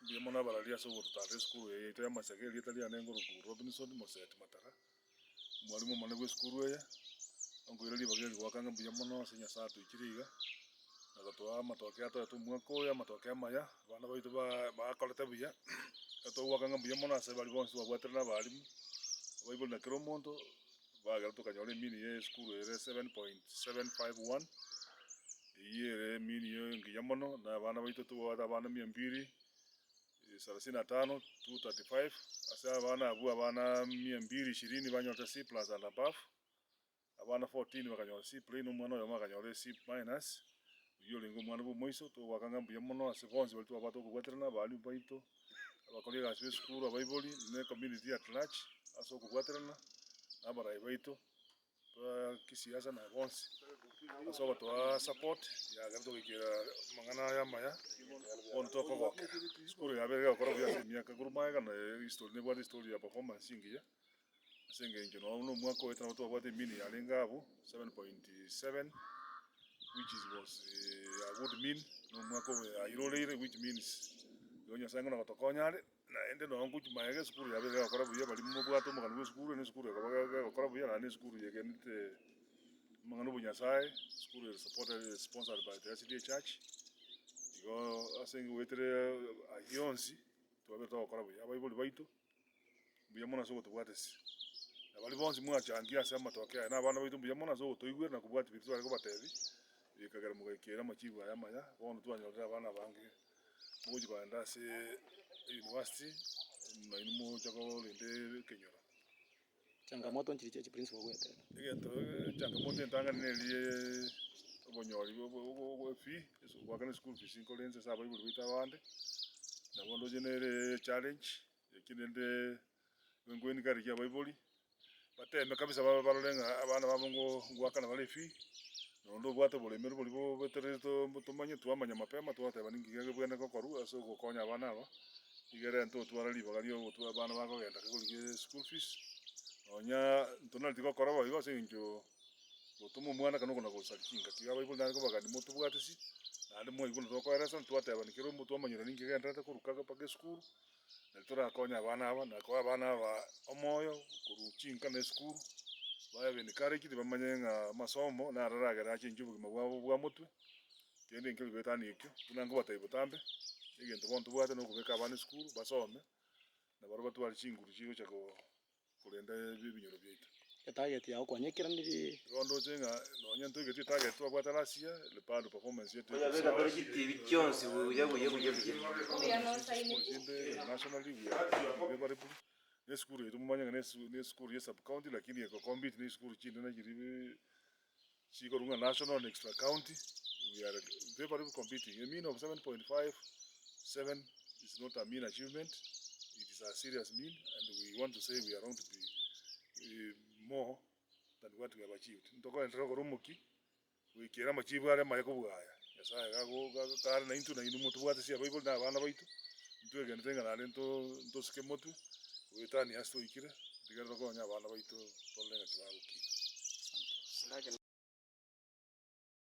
Bia mona baralia so tata school ite Amasege italia nengoro ku Robinson Moset Matara mwalimu mane we school ya ongo ile bageli wakanga bia mona sinya satu ikiriga nagatwa matokea to mwako ya matokea maya bana baitu ba koleta bia to wakanga bia mona se bali bonso bwaterna bali baibul na kromonto baga to kanyole mini ye school ere 7.751 iye mini yo ngiyamono na bana baitu to bana 200 35 235 asa bana abu bana 220 banyota C plus and above abana 14 bakanyora C plus no mwana yo makanyora C minus yo lengo mwana bo moiso to wakanga bia mono ase bonse bali to abato kugwaterana bali baito abakolega ase school abaiboli ne community at large aso kugwaterana abara baito to kisiasa na bonse aso bato support ya gato kikira mangana ya maya on top of work school ya bega kora bya miaka guruma ga na history ne bwa history ya performance ingia asenge ngino no mwako wetra to bwa mini alenga abu 7.7 which was a good mean no mwako irole which means yonya sanga na kotokonyale na ende no nguchi maege school ya bega kora bya bali mu bwa to muganu school ne school ya kora bya na school ya genite mangano bunya sai school is sponsored by the SDA church go asengi wetere ayonsi to abeto kora buya baibuli baito buya mona so to watesi abali bonsi mwa changia sema tokea na bana baito buya mona so to igwe na kubwati bitu ariko batebi ikagara mugekera machibu aya maya bono twanyora bana bange muji kwanda se university na inu chako lende kenyora changamoto nchiriche principal gwete egento changamoto ntanga nelie obonyori bo fi eso wakana school fees inkolenze saba ibuli bita wande na bondo genere challenge ekinende ngweni kari ya baiboli bateme kabisa barolenga abana babongo gwakana bale fi nondo bwato bole mero boli bo betere to manye twamanya mapema twate baningi bwene kokoru aso gokonya abana aba igere nto twarali bagalio twa abana bagogenda kugulike school fees onya ntona tiko koraba igo senjo botomo mwana kanoko na gosalikinga kiga baibuli nako bagani moto bwatisi nande mo ibuno to koeresa twate banikero moto amanyira ningi genda kurukaga pake school na tora konya abana aba na ko abana aba omoyo kuruchinka na school baya benikare kiti bamanyenga masomo na raragera chinju bwa mutwe kende nkelo betani ikyo bunango batayi butambe igento bonto bwate no kubeka abana school basome na baroba twali chinguru chigo chako kulenda bibinyoro byetu target yao kwanyekera ndiri rondo chenga no nyanto geti target to bwata lasia le pado performance yetu ya bega bari kiti bicyonse buya national league ya bari ne school yetu mumanya ne school ya sub county lakini ya compete ne school chini na jiribe chiko runga national extra county we are very competing a mean of 7.57 is not a mean achievement, it is a serious mean, and we want to say we are going to be more than what we have achieved. Ntoko entero korumuki we kera machibu ale mayako bugaya yasa gago kar na intu na inu motu bwate sia bible na bana baitu ntwe gentenga na lento ske motu we tani asto ikira digero ko nya bana baitu tolenga kibago ki